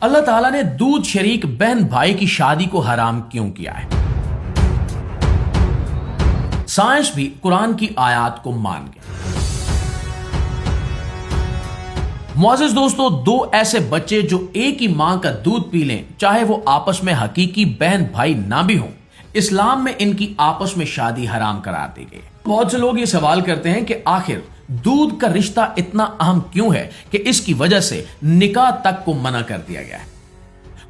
अल्लाह ताला ने दूध शरीक बहन भाई की शादी को हराम क्यों किया है? साइंस भी कुरान की आयत को मान गया। मुअज़्ज़िज़ दोस्तों, दो ऐसे बच्चे जो एक ही मां का दूध पी लें, चाहे वो आपस में हकीकी बहन भाई ना भी हों, इस्लाम में इनकी आपस में शादी हराम करार दी गई। बहुत से लोग ये सवाल करते हैं कि आखिर दूध का रिश्ता इतना अहम क्यों है कि इसकी वजह से निकाह तक को मना कर दिया गया है।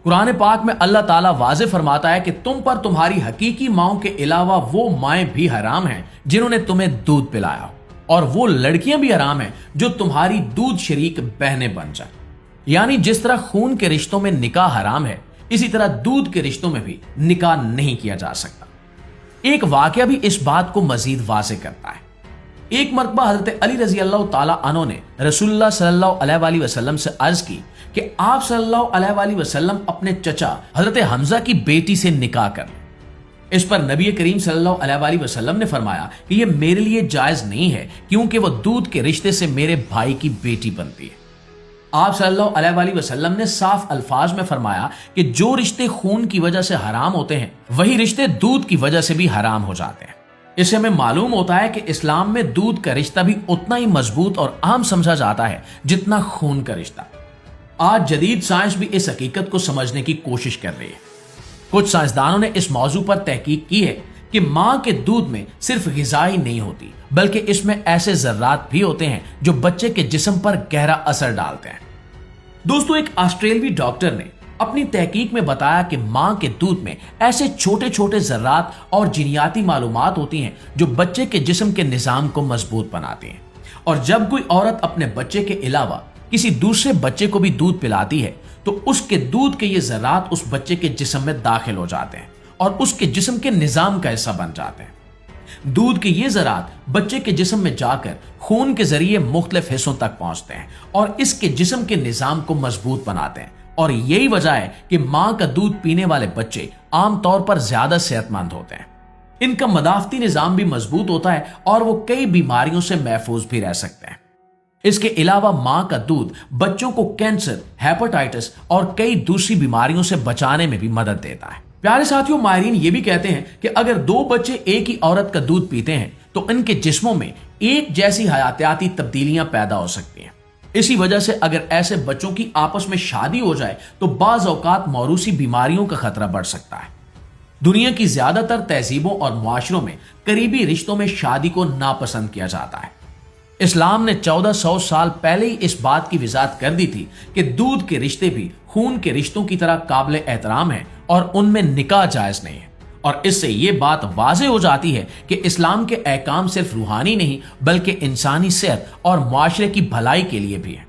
कुरान पाक में अल्लाह ताला वाज़े फरमाता है कि तुम पर तुम्हारी हकीकी माओं के अलावा वो माएं भी हराम हैं जिन्होंने तुम्हें दूध पिलाया हो, और वो लड़कियां भी हराम हैं जो तुम्हारी दूध शरीक बहनें बन जाए। यानी जिस तरह खून के रिश्तों में निकाह हराम है, इसी तरह दूध के रिश्तों में भी निकाह नहीं किया जा सकता। एक वाकया भी इस बात को मजीद वाज़े करता है। एक मरतबा हजरत अली रजी अल्लाह ताला अन्हु ने रसूलुल्लाह सल्लल्लाहु अलैहि वसल्लम से अर्ज की कि आप सल्लल्लाहु अलैहि वसल्लम अपने चचा हजरत हमजा की बेटी से निकाह कर लें। इस पर नबी करीम सल्लल्लाहु अलैहि वसल्लम ने फरमाया कि यह मेरे लिए जायज नहीं है, क्योंकि वह दूध के रिश्ते से मेरे भाई की बेटी बनती है। आप सल्लल्लाहु अलैहि वसल्लम ने साफ अल्फाज में फरमाया कि जो रिश्ते खून की वजह से हराम होते हैं, वही रिश्ते दूध की वजह से भी हराम हो जाते हैं। इससे हमें मालूम होता है कि इस्लाम में दूध का रिश्ता भी उतना ही मजबूत और अहम समझा जाता है जितना खून का रिश्ता। आज जदीद साइंस भी इस हकीकत को समझने की कोशिश कर रही है। कुछ साइंसदानों ने इस मौजू पर तहकीक की है कि मां के दूध में सिर्फ ग़िज़ा नहीं होती, बल्कि इसमें ऐसे ज़र्रात भी होते हैं जो बच्चे के जिस्म पर गहरा असर डालते हैं। दोस्तों, एक ऑस्ट्रेलियाई डॉक्टर ने अपनी तहकीक में बताया कि मां के दूध में ऐसे छोटे छोटे ज़र्रात और जीनियाती मालूमात होती हैं जो बच्चे के जिस्म के निज़ाम को मजबूत बनाती हैं। और जब कोई औरत अपने बच्चे के अलावा किसी दूसरे बच्चे को भी दूध पिलाती है, तो उसके दूध के ये ज़र्रात उस बच्चे के जिस्म में दाखिल हो जाते हैं और उसके जिस्म के निज़ाम का हिस्सा बन जाते हैं। दूध के ये ज़रात बच्चे के जिस्म में जाकर खून के जरिए मुख्तलिफ हिस्सों तक पहुंचते हैं और इसके जिस्म के निज़ाम को मजबूत बनाते हैं। और यही वजह है कि मां का दूध पीने वाले बच्चे आमतौर पर ज्यादा सेहतमंद होते हैं। इनका मदाफती निज़ाम भी मजबूत होता है और वो कई बीमारियों से महफूज भी रह सकते हैं। इसके अलावा मां का दूध बच्चों को कैंसर, हेपेटाइटिस और कई दूसरी बीमारियों से बचाने में भी मदद देता है। प्यारे साथियों, माहिरीन ये भी कहते हैं कि अगर दो बच्चे एक ही औरत का दूध पीते हैं तो इनके जिस्मों में एक जैसी हयातियाती तब्दीलियां पैदा हो सकती हैं। इसी वजह से अगर ऐसे बच्चों की आपस में शादी हो जाए तो बाज़ औकात मौरूसी बीमारियों का खतरा बढ़ सकता है। दुनिया की ज्यादातर तहजीबों और मुआशरों में करीबी रिश्तों में शादी को नापसंद किया जाता है। इस्लाम ने 1400 साल पहले ही इस बात की वजाहत कर दी थी कि दूध के रिश्ते भी खून के रिश्तों की तरह काबिल एहतराम हैं और उनमें निकाह जायज नहीं है। और इससे ये बात वाज़े हो जाती है कि इस्लाम के अहकाम सिर्फ रूहानी नहीं, बल्कि इंसानी सेहत और मुआशरे की भलाई के लिए भी है।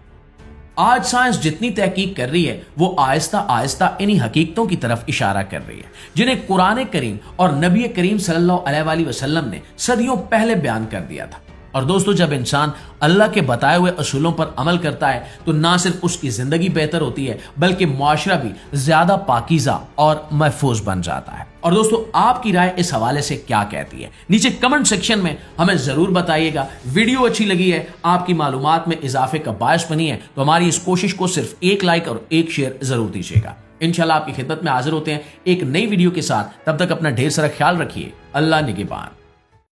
आज साइंस जितनी तहकीक कर रही है, वो आहिस्ता आहिस्ता इन्हीं हकीकतों की तरफ इशारा कर रही है जिन्हें कुरान करीम और नबी करीम सल्लल्लाहु अलैहि वसल्लम ने सदियों पहले बयान कर दिया था। और दोस्तों, जब इंसान अल्लाह के बताए हुए असूलों पर अमल करता है तो ना सिर्फ उसकी जिंदगी बेहतर होती है, बल्कि मुआशरा भी ज्यादा पाकीज़ा और महफूज बन जाता है। और दोस्तों, आपकी राय इस हवाले से क्या कहती है? नीचे कमेंट सेक्शन में हमें जरूर बताइएगा। वीडियो अच्छी लगी है, आपकी मालूमात में इजाफे का बायस बनी है, तो हमारी इस कोशिश को सिर्फ एक लाइक और एक शेयर जरूर दीजिएगा। इंशाल्लाह आपकी खिदमत में हाजिर होते हैं एक नई वीडियो के साथ। तब तक अपना ढेर सारा ख्याल रखिए। अल्लाह निगहबान।